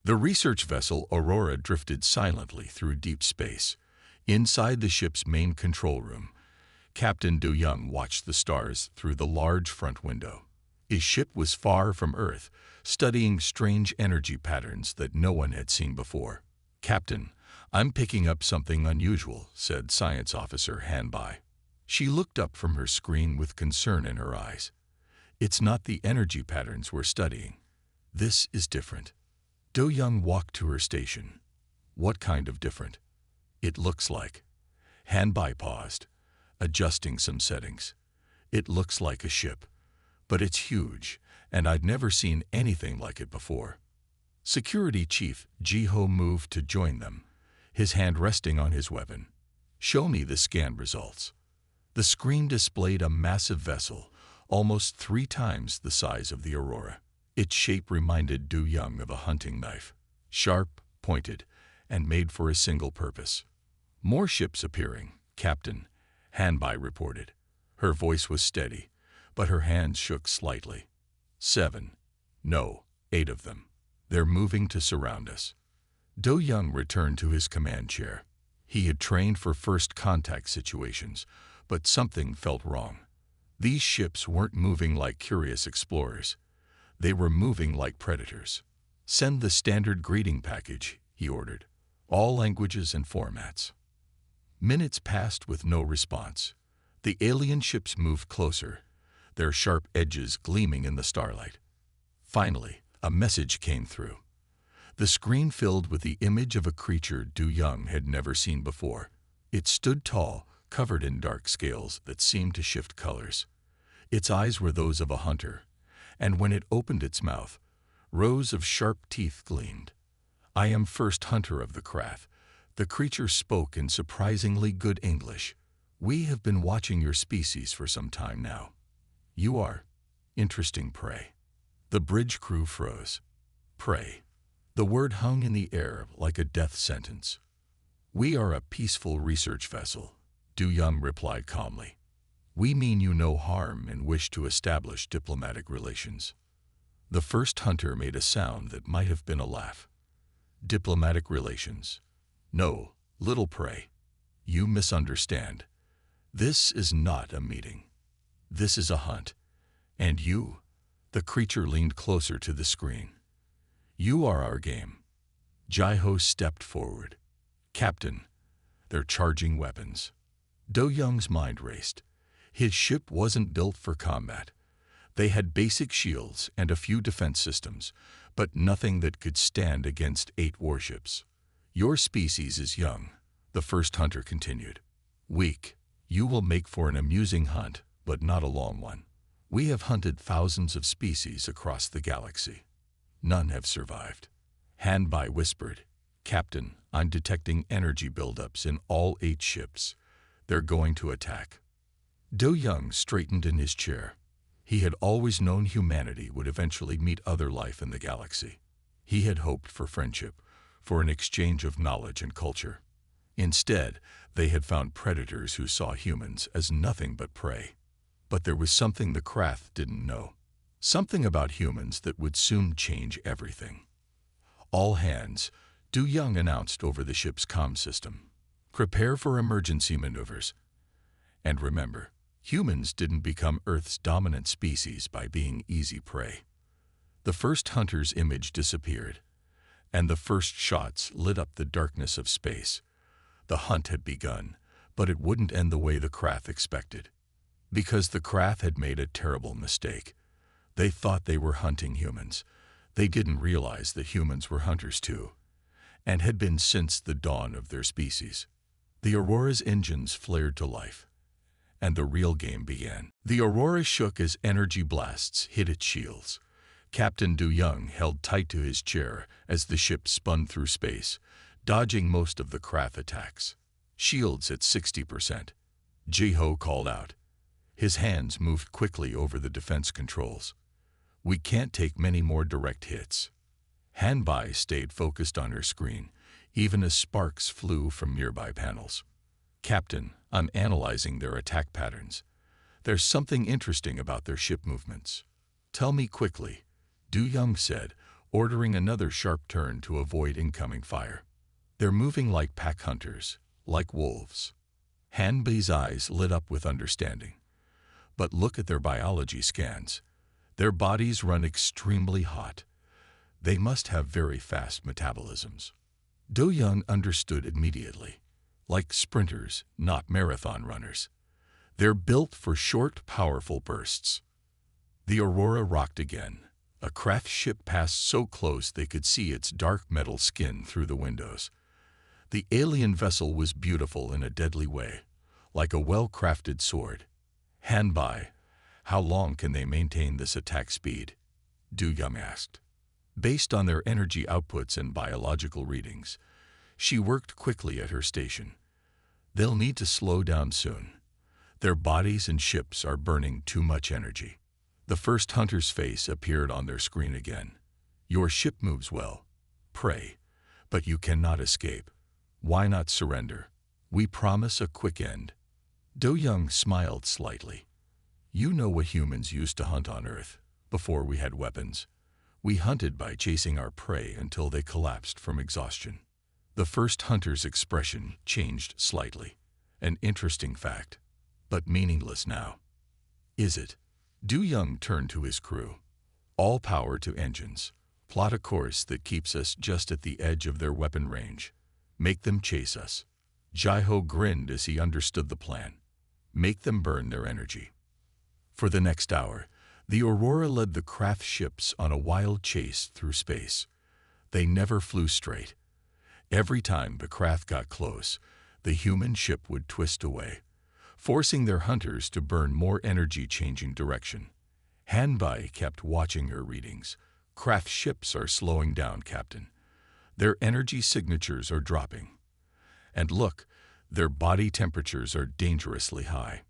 The research vessel Aurora drifted silently through deep space. Inside the ship's main control room, Captain Du Young watched the stars through the large front window. His ship was far from Earth, studying strange energy patterns that no one had seen before. "Captain, I'm picking up something unusual," said Science Officer Han Bai. She looked up from her screen with concern in her eyes. "It's not the energy patterns we're studying. This is different." Do Young walked to her station. "What kind of different?" "It looks like." Han Bai paused, adjusting some settings. "It looks like a ship, but it's huge, and I'd never seen anything like it before." Security Chief Ji-ho moved to join them, his hand resting on his weapon. "Show me the scan results." The screen displayed a massive vessel, almost 3 times the size of the Aurora. Its shape reminded Du Young of a hunting knife, sharp, pointed, and made for a single purpose. "More ships appearing, Captain," Han Bai reported. Her voice was steady, but her hands shook slightly. 7. No, 8 of them. They're moving to surround us." Do Young returned to his command chair. He had trained for first contact situations, but something felt wrong. These ships weren't moving like curious explorers. They were moving like predators. "Send the standard greeting package," he ordered. "All languages and formats." Minutes passed with no response. The alien ships moved closer, their sharp edges gleaming in the starlight. Finally, a message came through. The screen filled with the image of a creature Du Young had never seen before. It stood tall, covered in dark scales that seemed to shift colors. Its eyes were those of a hunter, and when it opened its mouth, rows of sharp teeth gleamed. "I am first hunter of the Krath." The creature spoke in surprisingly good English. "We have been watching your species for some time now. You are interesting prey." The bridge crew froze. Prey. The word hung in the air like a death sentence. "We are a peaceful research vessel," Du Young replied calmly. "We mean you no harm and wish to establish diplomatic relations." The first hunter made a sound that might have been a laugh. "Diplomatic relations? No, little prey. You misunderstand. This is not a meeting. This is a hunt. And you," the creature leaned closer to the screen, "you are our game." Ji-ho stepped forward. "Captain, they're charging weapons." Do Young's mind raced. His ship wasn't built for combat. They had basic shields and a few defense systems, but nothing that could stand against 8 warships. "Your species is young," the first hunter continued. "Weak. You will make for an amusing hunt, but not a long one. We have hunted thousands of species across the galaxy. None have survived." Han Bai whispered, "Captain, I'm detecting energy buildups in all 8 ships. They're going to attack." Do Young straightened in his chair. He had always known humanity would eventually meet other life in the galaxy. He had hoped for friendship, for an exchange of knowledge and culture. Instead, they had found predators who saw humans as nothing but prey. But there was something the Krath didn't know. Something about humans that would soon change everything. "All hands," Du Young announced over the ship's comm system. "Prepare for emergency maneuvers. And remember, humans didn't become Earth's dominant species by being easy prey." The first hunter's image disappeared, and the first shots lit up the darkness of space. The hunt had begun, but it wouldn't end the way the Krath expected. Because the Krath had made a terrible mistake. They thought they were hunting humans. They didn't realize that humans were hunters too, and had been since the dawn of their species. The Aurora's engines flared to life, and the real game began. The Aurora shook as energy blasts hit its shields. Captain Du Young held tight to his chair as the ship spun through space, dodging most of the Krath attacks. "Shields at 60%. Ji-ho called out. His hands moved quickly over the defense controls. "We can't take many more direct hits." Han Bai stayed focused on her screen, even as sparks flew from nearby panels. "Captain, I'm analyzing their attack patterns. There's something interesting about their ship movements." "Tell me quickly," Du Young said, ordering another sharp turn to avoid incoming fire. They're moving like pack hunters, like wolves. Hanbei's eyes lit up with understanding. But look at their biology scans. Their bodies run extremely hot. They must have very fast metabolisms. Do Young understood immediately. Like sprinters, not marathon runners. They're built for short, powerful bursts. The Aurora rocked again. A craft ship passed so close they could see its dark metal skin through the windows. The alien vessel was beautiful in a deadly way, like a well-crafted sword. Hanbai, how long can they maintain this attack speed? Du Young asked. Based on their energy outputs and biological readings, she worked quickly at her station. They'll need to slow down soon. Their bodies and ships are burning too much energy. The first hunter's face appeared on their screen again. Your ship moves well. Pray, but you cannot escape. Why not surrender? We promise a quick end. Do Young smiled slightly. You know what humans used to hunt on Earth, before we had weapons. We hunted by chasing our prey until they collapsed from exhaustion. The first hunter's expression changed slightly. An interesting fact, but meaningless now. Is it? Du Young turned to his crew. All power to engines. Plot a course that keeps us just at the edge of their weapon range. Make them chase us. Jai-Ho grinned as he understood the plan. Make them burn their energy. For the next hour, the Aurora led the craft ships on a wild chase through space. They never flew straight. Every time the craft got close, the human ship would twist away, forcing their hunters to burn more energy changing direction. Hanbai kept watching her readings. Craft ships are slowing down, Captain. Their energy signatures are dropping. And look, their body temperatures are dangerously high.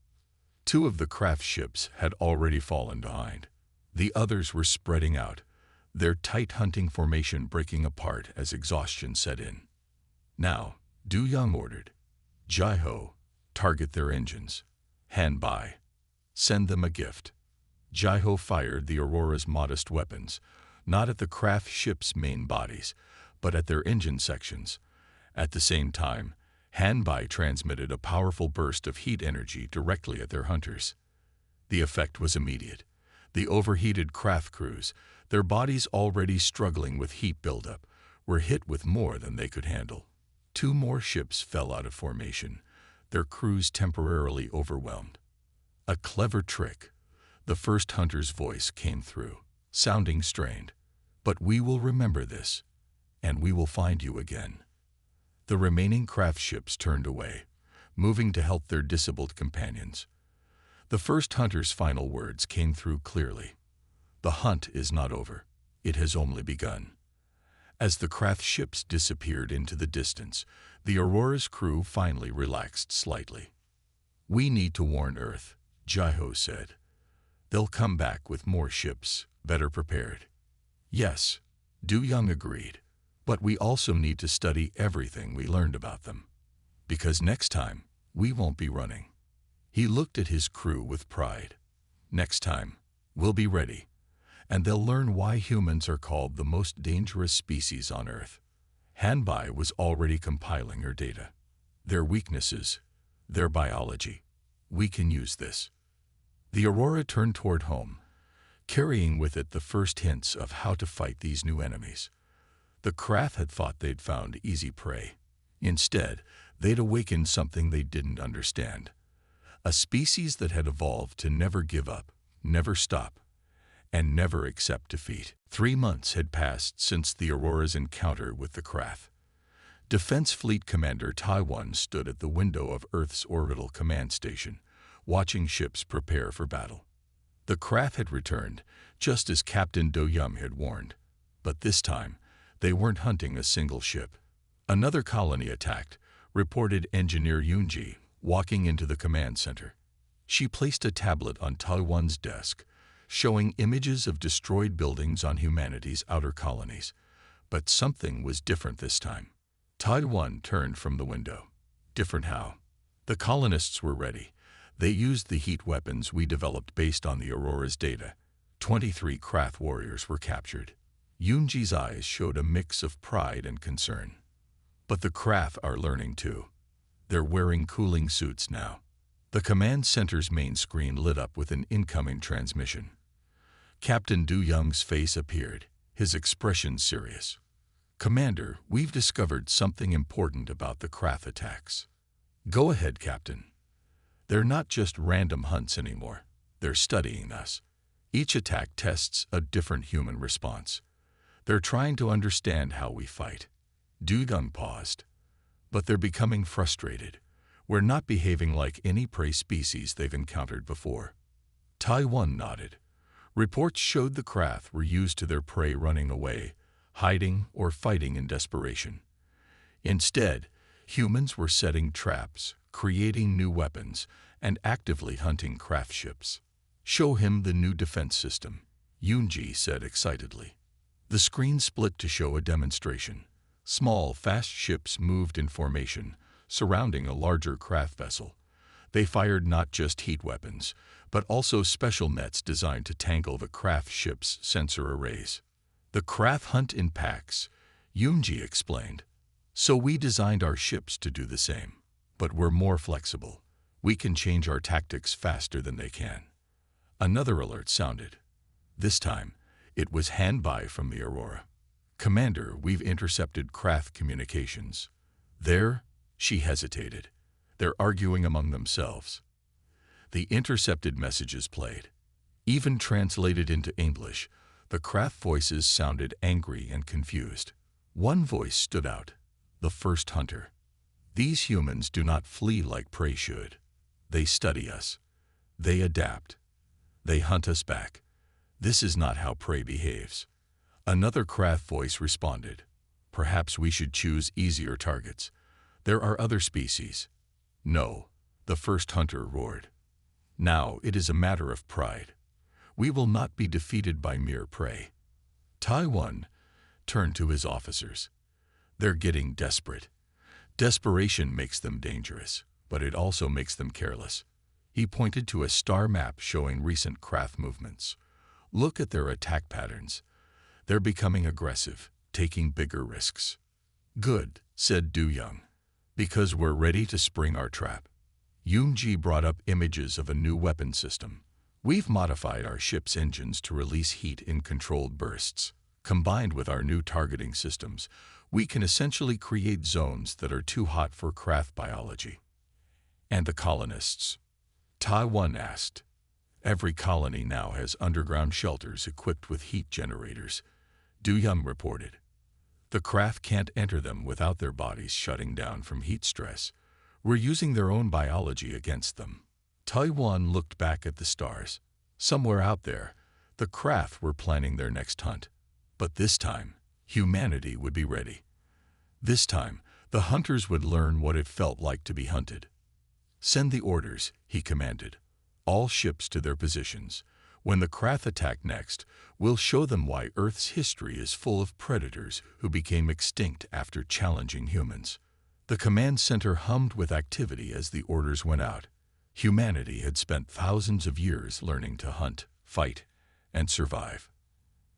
2 of the craft ships had already fallen behind. The others were spreading out, their tight hunting formation breaking apart as exhaustion set in. Now, Du Young ordered. Jai-Ho, target their engines. Hanbai, send them a gift. Jai-Ho fired the Aurora's modest weapons, not at the craft ship's main bodies, but at their engine sections. At the same time, Hanbai transmitted a powerful burst of heat energy directly at their hunters. The effect was immediate. The overheated craft crews, their bodies already struggling with heat buildup, were hit with more than they could handle. 2 more ships fell out of formation, their crews temporarily overwhelmed. A clever trick. The first hunter's voice came through, sounding strained. But we will remember this, and we will find you again. The remaining craft ships turned away, moving to help their disabled companions. The first hunter's final words came through clearly. The hunt is not over. It has only begun. As the craft ships disappeared into the distance, the Aurora's crew finally relaxed slightly. We need to warn Earth, Jai-Ho said. They'll come back with more ships, better prepared. Yes, Du Young agreed. But we also need to study everything we learned about them. Because next time, we won't be running. He looked at his crew with pride. Next time, we'll be ready. And they'll learn why humans are called the most dangerous species on Earth. Hanbai was already compiling her data. Their weaknesses, their biology. We can use this. The Aurora turned toward home, carrying with it the first hints of how to fight these new enemies. The craft had thought they'd found easy prey. Instead, they'd awakened something they didn't understand. A species that had evolved to never give up, never stop, and never accept defeat. 3 months had passed since the Aurora's encounter with the craft. Defense Fleet Commander Taiwan stood at the window of Earth's orbital command station, watching ships prepare for battle. The craft had returned, just as Captain Do Young had warned. But this time, they weren't hunting a single ship. Another colony attacked, reported Engineer Yunji, walking into the command center. She placed a tablet on Taiwan's desk, showing images of destroyed buildings on humanity's outer colonies. But something was different this time. Taiwan turned from the window. Different how? The colonists were ready. They used the heat weapons we developed based on the Aurora's data. 23 craft warriors were captured. Yoonji's eyes showed a mix of pride and concern. But the craft are learning too. They're wearing cooling suits now. The command center's main screen lit up with an incoming transmission. Captain Du Young's face appeared, his expression serious. "Commander, we've discovered something important about the craft attacks." "Go ahead, Captain." "They're not just random hunts anymore. They're studying us. Each attack tests a different human response. They're trying to understand how we fight." Du Young paused. "But they're becoming frustrated. We're not behaving like any prey species they've encountered before." Taiwan nodded. Reports showed the craft were used to their prey running away, hiding, or fighting in desperation. Instead, humans were setting traps, creating new weapons, and actively hunting craft ships. "Show him the new defense system," Yoonji said excitedly. The screen split to show a demonstration. Small, fast ships moved in formation, surrounding a larger craft vessel. They fired not just heat weapons, but also special nets designed to tangle the craft ship's sensor arrays. "The craft hunt in packs," Yoonji explained. "So we designed our ships to do the same. But we're more flexible. We can change our tactics faster than they can." Another alert sounded. This time, it was Hanbai from the Aurora. "Commander, we've intercepted craft communications." She hesitated. "They're arguing among themselves." The intercepted messages played. Even translated into English, the craft voices sounded angry and confused. One voice stood out. "The first hunter. These humans do not flee like prey should. They study us. They adapt. They hunt us back. This is not how prey behaves." Another craft voice responded. "Perhaps we should choose easier targets. There are other species." "No," the first hunter roared. "Now it is a matter of pride. We will not be defeated by mere prey." Taiwan turned to his officers. "They're getting desperate. Desperation makes them dangerous, but it also makes them careless." He pointed to a star map showing recent craft movements. "Look at their attack patterns. They're becoming aggressive, taking bigger risks." "Good," said Du Young, "because we're ready to spring our trap." Yoonji brought up images of a new weapon system. "We've modified our ship's engines to release heat in controlled bursts. Combined with our new targeting systems, we can essentially create zones that are too hot for craft biology." "And the colonists?" Taiwan asked. "Every colony now has underground shelters equipped with heat generators," Du Young reported. "The craft can't enter them without their bodies shutting down from heat stress. We're using their own biology against them." Taiwan looked back at the stars. Somewhere out there, the craft were planning their next hunt. But this time, humanity would be ready. This time, the hunters would learn what it felt like to be hunted. "Send the orders," he commanded. "All ships to their positions. When the craft attack next, we'll show them why Earth's history is full of predators who became extinct after challenging humans." The command center hummed with activity as the orders went out. Humanity had spent thousands of years learning to hunt, fight, and survive.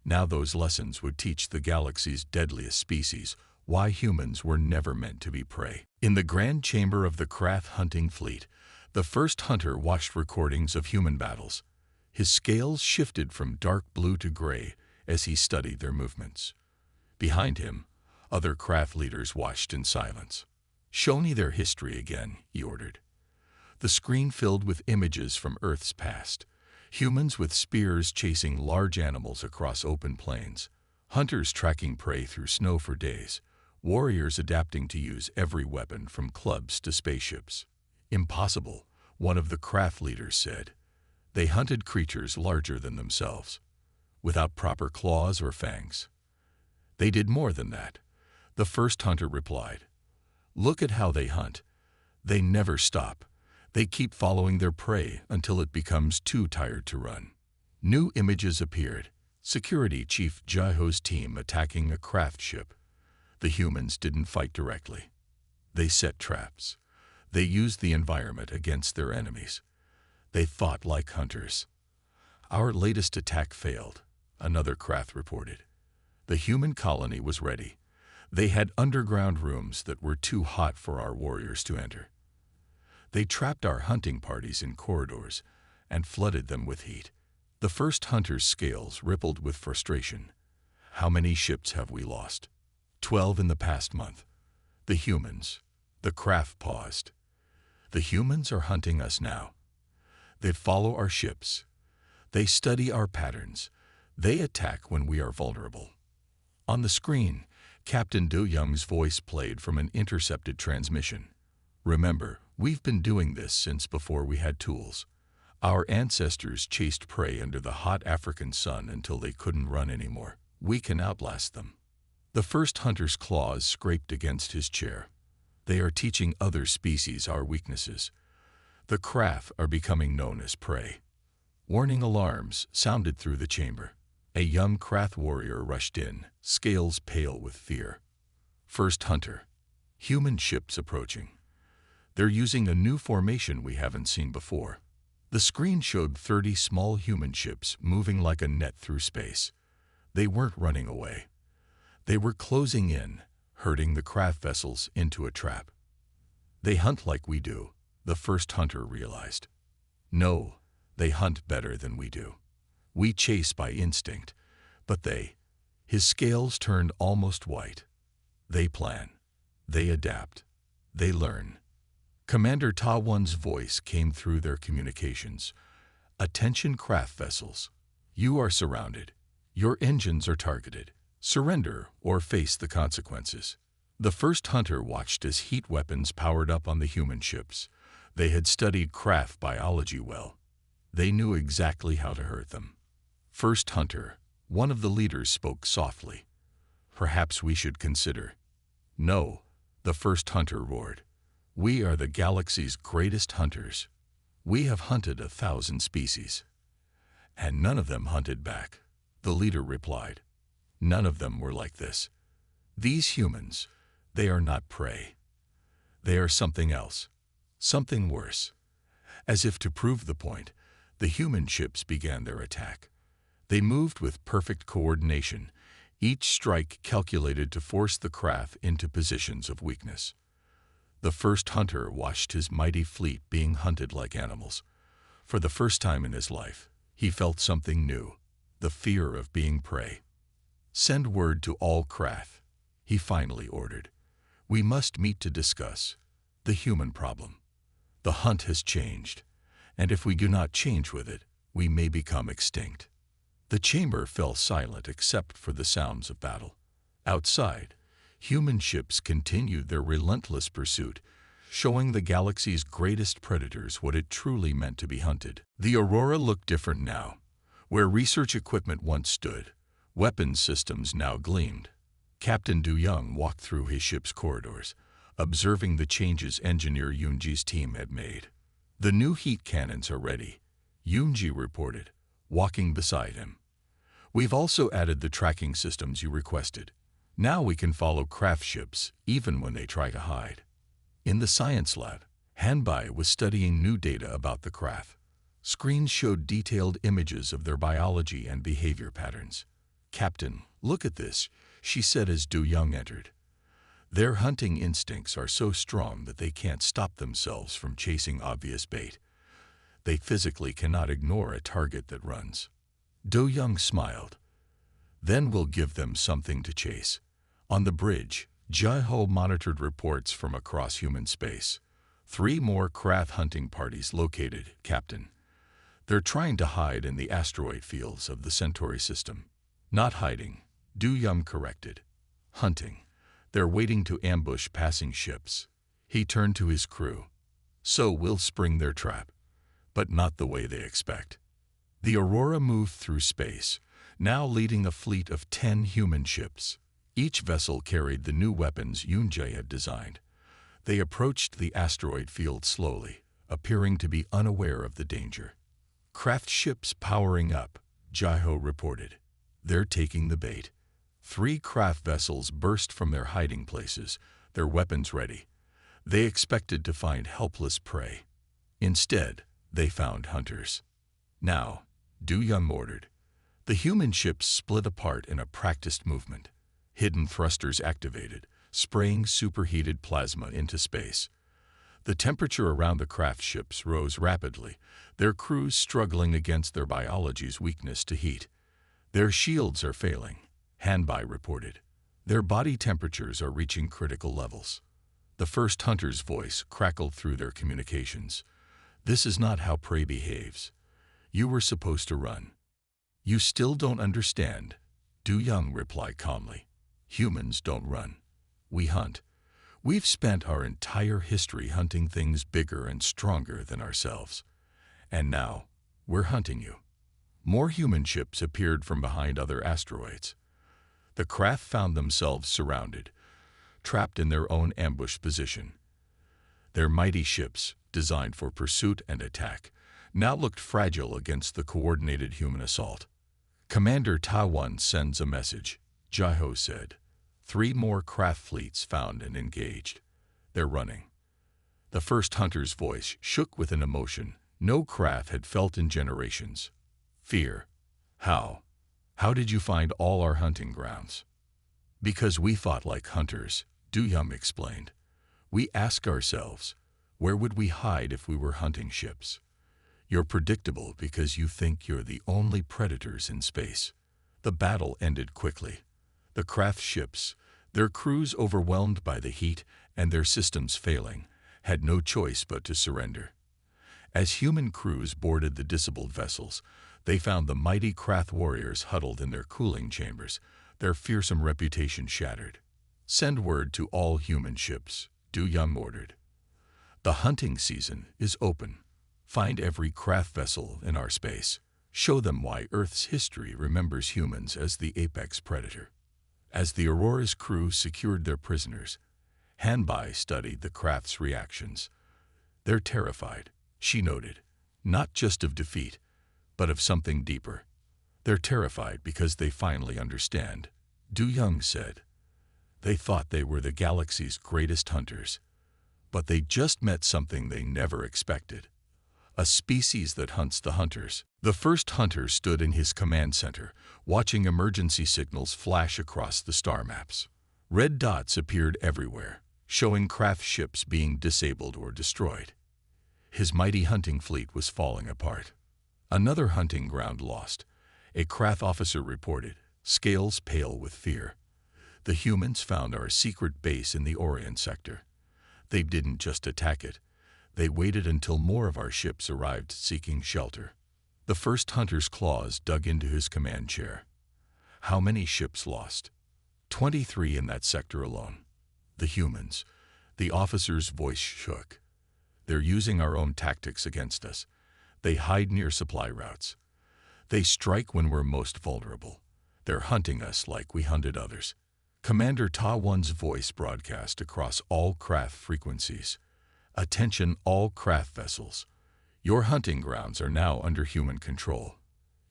Now those lessons would teach the galaxy's deadliest species why humans were never meant to be prey. In the grand chamber of the craft hunting fleet, the first hunter watched recordings of human battles. His scales shifted from dark blue to gray as he studied their movements. Behind him, other craft leaders watched in silence. "Show me their history again," he ordered. The screen filled with images from Earth's past. Humans with spears chasing large animals across open plains. Hunters tracking prey through snow for days. Warriors adapting to use every weapon from clubs to spaceships. "Impossible," one of the craft leaders said. "They hunted creatures larger than themselves, without proper claws or fangs." "They did more than that," the first hunter replied. "Look at how they hunt. They never stop. They keep following their prey until it becomes too tired to run." New images appeared. Security Chief Jaiho's team attacking a craft ship. The humans didn't fight directly. They set traps. They used the environment against their enemies. They fought like hunters. "Our latest attack failed," another craft reported. The human colony was ready. They had underground rooms that were too hot for our warriors to enter. They trapped our hunting parties in corridors and flooded them with heat. The first hunter's scales rippled with frustration. How many ships have we lost? 12 in the past month. The humans. The craft paused. The humans are hunting us now. They follow our ships. They study our patterns. They attack when we are vulnerable. On the screen, Captain Do Young's voice played from an intercepted transmission. Remember, we've been doing this since before we had tools. Our ancestors chased prey under the hot African sun until they couldn't run anymore. We can outlast them. The first hunter's claws scraped against his chair. They are teaching other species our weaknesses. The craft are becoming known as prey. Warning alarms sounded through the chamber. A young craft warrior rushed in, scales pale with fear. First hunter. Human ships approaching. They're using a new formation we haven't seen before. The screen showed 30 small human ships moving like a net through space. They weren't running away. They were closing in, herding the craft vessels into a trap. They hunt like we do, the first hunter realized. No, they hunt better than we do. We chase by instinct, but his scales turned almost white. They plan. They adapt. They learn. Commander Ta Wun's voice came through their communications. Attention craft vessels. You are surrounded. Your engines are targeted. Surrender or face the consequences. The first hunter watched as heat weapons powered up on the human ships. They had studied craft biology well. They knew exactly how to hurt them. First hunter, one of the leaders spoke softly. Perhaps we should consider. No, the first hunter roared. We are the galaxy's greatest hunters. We have hunted 1,000 species. And none of them hunted back, the leader replied. None of them were like this. These humans, they are not prey. They are something else, something worse. As if to prove the point, the human ships began their attack. They moved with perfect coordination, each strike calculated to force the craft into positions of weakness. The first hunter watched his mighty fleet being hunted like animals. For the first time in his life, he felt something new, the fear of being prey. Send word to all craft, he finally ordered. We must meet to discuss the human problem. The hunt has changed, and if we do not change with it, we may become extinct. The chamber fell silent except for the sounds of battle. Outside, human ships continued their relentless pursuit, showing the galaxy's greatest predators what it truly meant to be hunted. The Aurora looked different now. Where research equipment once stood, weapons systems now gleamed. Captain Du Young walked through his ship's corridors, observing the changes engineer Yoonji's team had made. The new heat cannons are ready, Yoonji reported, walking beside him. We've also added the tracking systems you requested. Now we can follow craft ships, even when they try to hide. In the science lab, Hanbai was studying new data about the craft. Screens showed detailed images of their biology and behavior patterns. Captain, look at this, she said as Du Young entered. Their hunting instincts are so strong that they can't stop themselves from chasing obvious bait. They physically cannot ignore a target that runs. Du Young smiled. Then we'll give them something to chase. On the bridge, Jai-Ho monitored reports from across human space. 3 more craft hunting parties located, Captain. They're trying to hide in the asteroid fields of the Centauri system. Not hiding, Du Young corrected. Hunting. They're waiting to ambush passing ships. He turned to his crew. So we'll spring their trap, but not the way they expect. The Aurora moved through space, now leading a fleet of 10 human ships. Each vessel carried the new weapons Yoonji had designed. They approached the asteroid field slowly, appearing to be unaware of the danger. Craft ships powering up, Jai-Ho reported. They're taking the bait. 3 craft vessels burst from their hiding places, their weapons ready. They expected to find helpless prey. Instead, they found hunters. Now, Du Young ordered. The human ships split apart in a practiced movement. Hidden thrusters activated, spraying superheated plasma into space. The temperature around the craft ships rose rapidly, their crews struggling against their biology's weakness to heat. Their shields are failing, Hanbai reported. Their body temperatures are reaching critical levels. The first hunter's voice crackled through their communications. This is not how prey behaves. You were supposed to run. You still don't understand, Du Young replied calmly. Humans don't run. We hunt. We've spent our entire history hunting things bigger and stronger than ourselves. And now, we're hunting you. More human ships appeared from behind other asteroids. The craft found themselves surrounded, trapped in their own ambush position. Their mighty ships, designed for pursuit and attack, now looked fragile against the coordinated human assault. Commander Ta-1 sends a message, Jaiho said. 3 more craft fleets found and engaged. They're running. The first hunter's voice shook with an emotion no craft had felt in generations. Fear. How? How did you find all our hunting grounds? Because we fought like hunters, Du Young explained. We ask ourselves, where would we hide if we were hunting ships? You're predictable because you think you're the only predators in space. The battle ended quickly. The craft ships, their crews overwhelmed by the heat and their systems failing, had no choice but to surrender. As human crews boarded the disabled vessels, they found the mighty craft warriors huddled in their cooling chambers, their fearsome reputation shattered. Send word to all human ships, Du Young ordered. The hunting season is open. Find every craft vessel in our space. Show them why Earth's history remembers humans as the apex predator. As the Aurora's crew secured their prisoners, Hanbai studied the craft's reactions. They're terrified, she noted, not just of defeat, but of something deeper. They're terrified because they finally understand, Du Young said. They thought they were the galaxy's greatest hunters, but they just met something they never expected. A species that hunts the hunters. The first hunter stood in his command center, watching emergency signals flash across the star maps. Red dots appeared everywhere, showing craft ships being disabled or destroyed. His mighty hunting fleet was falling apart. Another hunting ground lost, a craft officer reported, scales pale with fear. The humans found our secret base in the Orient sector. They didn't just attack it. They waited until more of our ships arrived seeking shelter. The first hunter's claws dug into his command chair. How many ships lost? 23 in that sector alone. The humans. The officer's voice shook. They're using our own tactics against us. They hide near supply routes. They strike when we're most vulnerable. They're hunting us like we hunted others. Commander Ta-1's voice broadcast across all craft frequencies. Attention all craft vessels. Your hunting grounds are now under human control.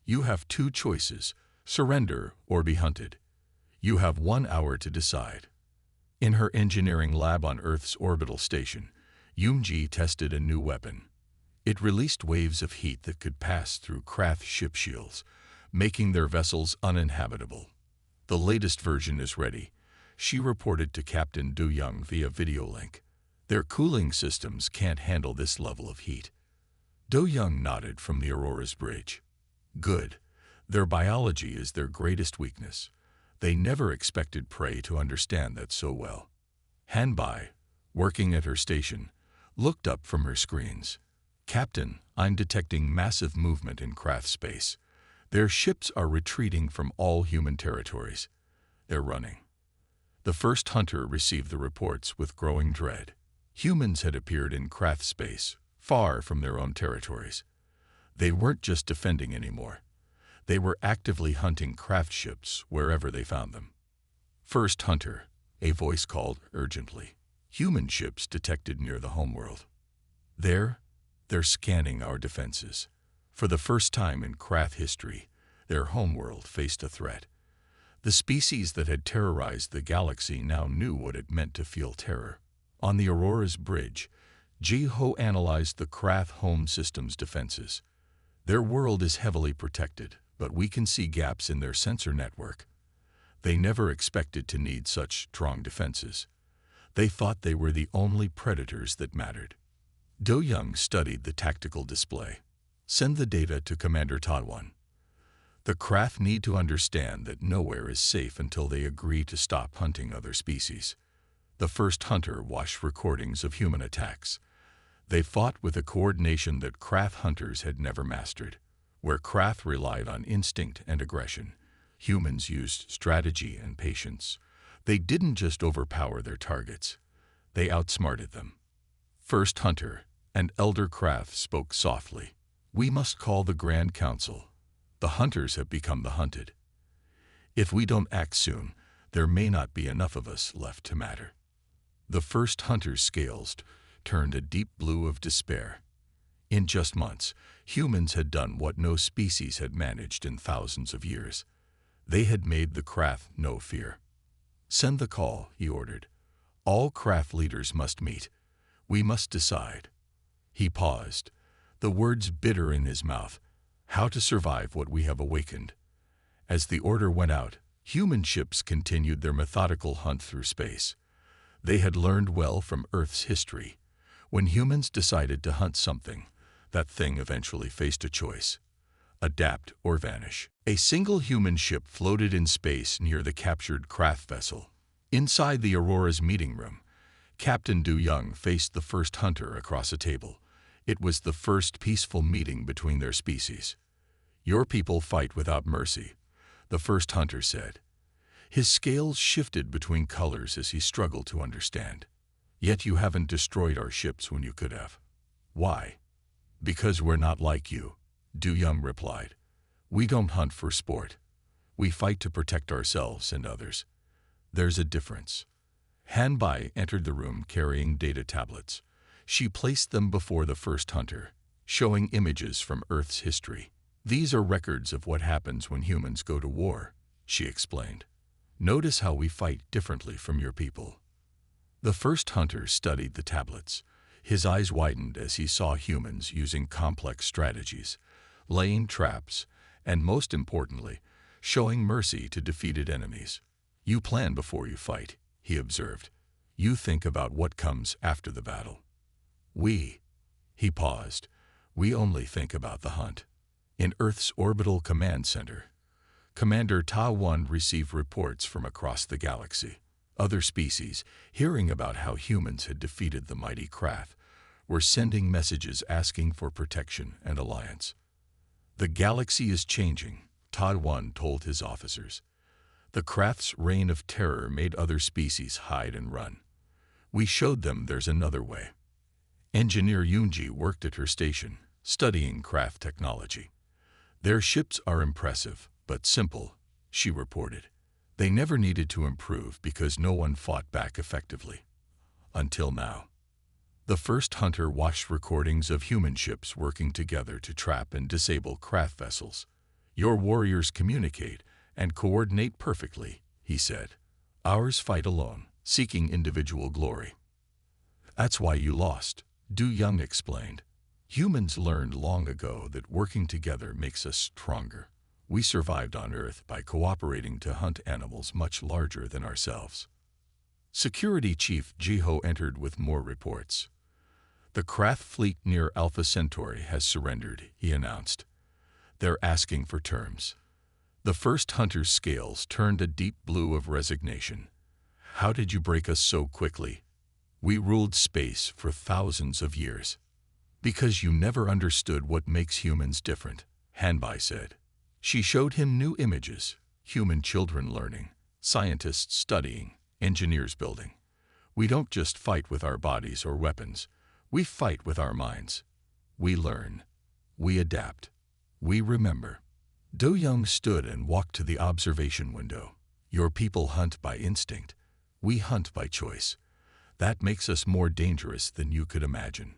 You have 2 choices, surrender or be hunted. You have 1 hour to decide. In her engineering lab on Earth's orbital station, Yoonji tested a new weapon. It released waves of heat that could pass through craft ship shields, making their vessels uninhabitable. The latest version is ready, she reported to Captain Du Young via video link. Their cooling systems can't handle this level of heat. Du Young nodded from the Aurora's bridge. Good. Their biology is their greatest weakness. They never expected prey to understand that so well. Hanbai, working at her station, looked up from her screens. Captain, I'm detecting massive movement in craft space. Their ships are retreating from all human territories. They're running. The first hunter received the reports with growing dread. Humans had appeared in craft space, far from their own territories. They weren't just defending anymore. They were actively hunting craft ships wherever they found them. First hunter, a voice called urgently. Human ships detected near the homeworld. They're scanning our defenses. For the first time in craft history, their homeworld faced a threat. The species that had terrorized the galaxy now knew what it meant to feel terror. On the Aurora's bridge, Ji-ho analyzed the craft home system's defenses. Their world is heavily protected, but we can see gaps in their sensor network. They never expected to need such strong defenses. They thought they were the only predators that mattered. Do Young studied the tactical display. Send the data to Commander Tadwan. The craft need to understand that nowhere is safe until they agree to stop hunting other species. The first hunter watched recordings of human attacks. They fought with a coordination that craft hunters had never mastered. Where craft relied on instinct and aggression, humans used strategy and patience. They didn't just overpower their targets, they outsmarted them. First hunter, an elder craft, spoke softly. We must call the Grand Council. The hunters have become the hunted. If we don't act soon, there may not be enough of us left to matter. The first hunter's scales turned a deep blue of despair. In just months, humans had done what no species had managed in thousands of years. They had made the craft know fear. Send the call, he ordered. All craft leaders must meet. We must decide. He paused, the words bitter in his mouth. How to survive what we have awakened. As the order went out, human ships continued their methodical hunt through space. They had learned well from Earth's history. When humans decided to hunt something, that thing eventually faced a choice: adapt or vanish. A single human ship floated in space near the captured craft vessel. Inside the Aurora's meeting room, Captain Du Young faced the first hunter across a table. It was the first peaceful meeting between their species. Your people fight without mercy, the first hunter said. His scales shifted between colors as he struggled to understand. Yet you haven't destroyed our ships when you could have. Why? Because we're not like you, Du Young replied. We don't hunt for sport. We fight to protect ourselves and others. There's a difference. Han Bai entered the room carrying data tablets. She placed them before the first hunter, showing images from Earth's history. These are records of what happens when humans go to war, she explained. Notice how we fight differently from your people. The first hunter studied the tablets. His eyes widened as he saw humans using complex strategies, laying traps, and most importantly, showing mercy to defeated enemies. You plan before you fight, he observed. You think about what comes after the battle. He paused. We only think about the hunt. In Earth's orbital command center, Commander Ta-1 received reports from across the galaxy. Other species, hearing about how humans had defeated the mighty craft, were sending messages asking for protection and alliance. The galaxy is changing, Ta-1 told his officers. The craft's reign of terror made other species hide and run. We showed them there's another way. Engineer Yoonji worked at her station, studying craft technology. Their ships are impressive, but simple, she reported. They never needed to improve because no one fought back effectively. Until now. The first hunter watched recordings of human ships working together to trap and disable craft vessels. Your warriors communicate and coordinate perfectly, he said. Ours fight alone, seeking individual glory. That's why you lost, Du Young explained. Humans learned long ago that working together makes us stronger. We survived on Earth by cooperating to hunt animals much larger than ourselves. Security Chief Jiho entered with more reports. The craft fleet near Alpha Centauri has surrendered, he announced. They're asking for terms. The first hunter's scales turned a deep blue of resignation. How did you break us so quickly? We ruled space for thousands of years. Because you never understood what makes humans different, Han Bai said. She showed him new images, human children learning, scientists studying, engineers building. We don't just fight with our bodies or weapons. We fight with our minds. We learn. We adapt. We remember. Do Young stood and walked to the observation window. Your people hunt by instinct. We hunt by choice. That makes us more dangerous than you could imagine.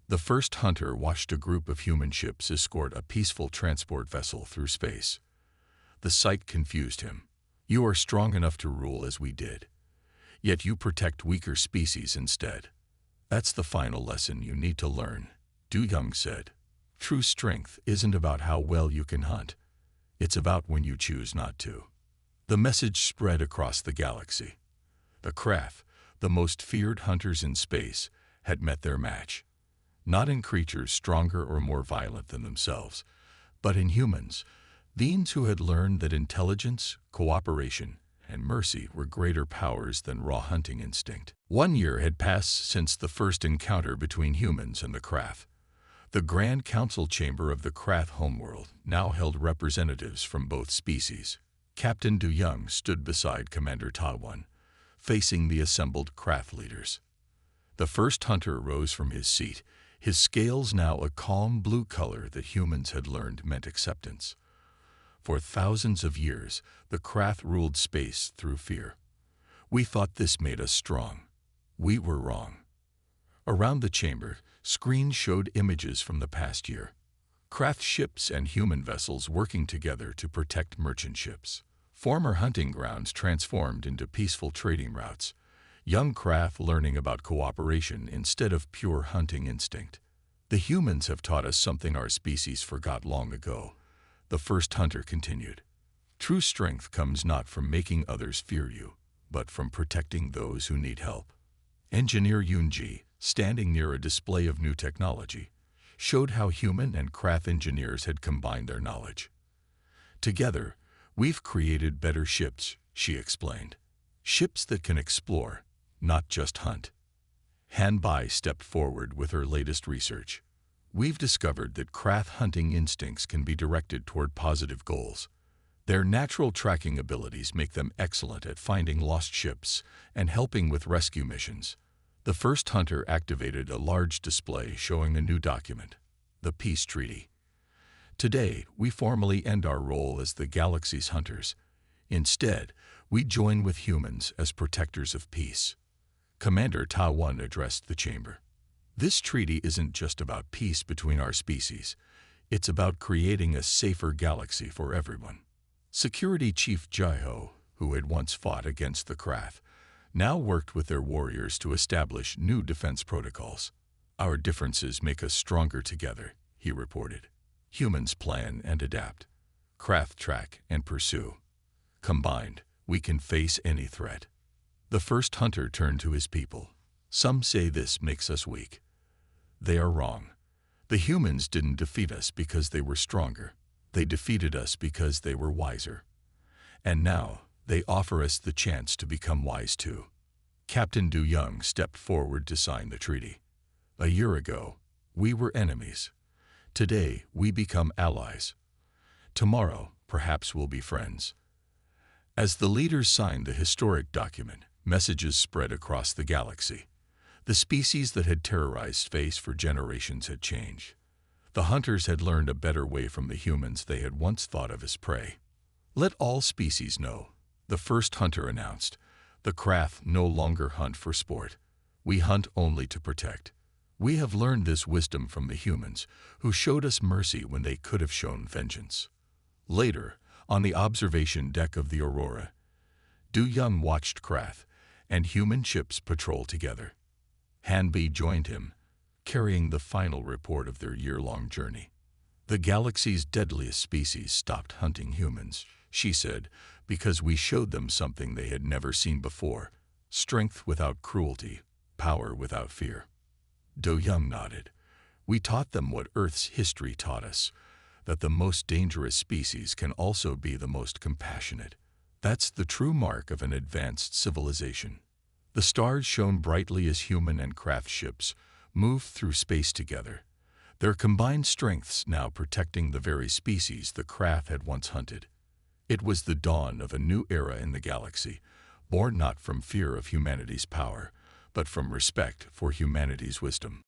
The first hunter watched a group of human ships escort a peaceful transport vessel through space. The sight confused him. You are strong enough to rule as we did. Yet you protect weaker species instead. That's the final lesson you need to learn, Du Young said. True strength isn't about how well you can hunt. It's about when you choose not to. The message spread across the galaxy. The Krath, the most feared hunters in space, had met their match. Not in creatures stronger or more violent than themselves, but in humans, beings who had learned that intelligence, cooperation, and mercy were greater powers than raw hunting instinct. 1 year had passed since the first encounter between humans and the Krath. The Grand Council Chamber of the Krath homeworld now held representatives from both species. Captain Du Young stood beside Commander Ta-1, facing the assembled Krath leaders. The first hunter rose from his seat, his scales now a calm blue color that humans had learned meant acceptance. For thousands of years, the Krath ruled space through fear. We thought this made us strong. We were wrong. Around the chamber, screens showed images from the past year. Krath ships and human vessels working together to protect merchant ships. Former hunting grounds transformed into peaceful trading routes. Young Krath learning about cooperation instead of pure hunting instinct. The humans have taught us something our species forgot long ago. The first hunter continued. True strength comes not from making others fear you, but from protecting those who need help. Engineer Yunji, standing near a display of new technology, showed how human and Krath engineers had combined their knowledge. Together, we've created better ships, she explained. Ships that can explore, not just hunt. Han Bai stepped forward with her latest research. We've discovered that Krath hunting instincts can be directed toward positive goals. Their natural tracking abilities make them excellent at finding lost ships and helping with rescue missions. The first hunter activated a large display showing a new document, the Peace Treaty. Today, we formally end our role as the galaxy's hunters. Instead, we join with humans as protectors of peace. Commander Ta-1 addressed the chamber. This treaty isn't just about peace between our species. It's about creating a safer galaxy for everyone. Security Chief Jai-Ho, who had once fought against the Krath, now worked with their warriors to establish new defense protocols. Our differences make us stronger together, he reported. Humans plan and adapt. Krath track and pursue. Combined, we can face any threat. The first hunter turned to his people. Some say this makes us weak. They are wrong. The humans didn't defeat us because they were stronger. They defeated us because they were wiser. And now, they offer us the chance to become wise too. Captain Du Young stepped forward to sign the treaty. A year ago, we were enemies. Today, we become allies. Tomorrow, perhaps we'll be friends. As the leaders signed the historic document, messages spread across the galaxy. The species that had terrorized space for generations had changed. The hunters had learned a better way from the humans they had once thought of as prey. Let all species know, the first hunter announced. The Krath no longer hunt for sport. We hunt only to protect. We have learned this wisdom from the humans, who showed us mercy when they could have shown vengeance. Later, on the observation deck of the Aurora, Du Young watched Krath and human ships patrol together. Han Bai joined him, carrying the final report of their year-long journey. The galaxy's deadliest species stopped hunting humans, she said, because we showed them something they had never seen before: strength without cruelty, power without fear. Du Young nodded. We taught them what Earth's history taught us, that the most dangerous species can also be the most compassionate. That's the true mark of an advanced civilization. The stars shone brightly as human and Krath ships moved through space together, their combined strengths now protecting the very species the Krath had once hunted. It was the dawn of a new era in the galaxy, born not from fear of humanity's power, but from respect for humanity's wisdom.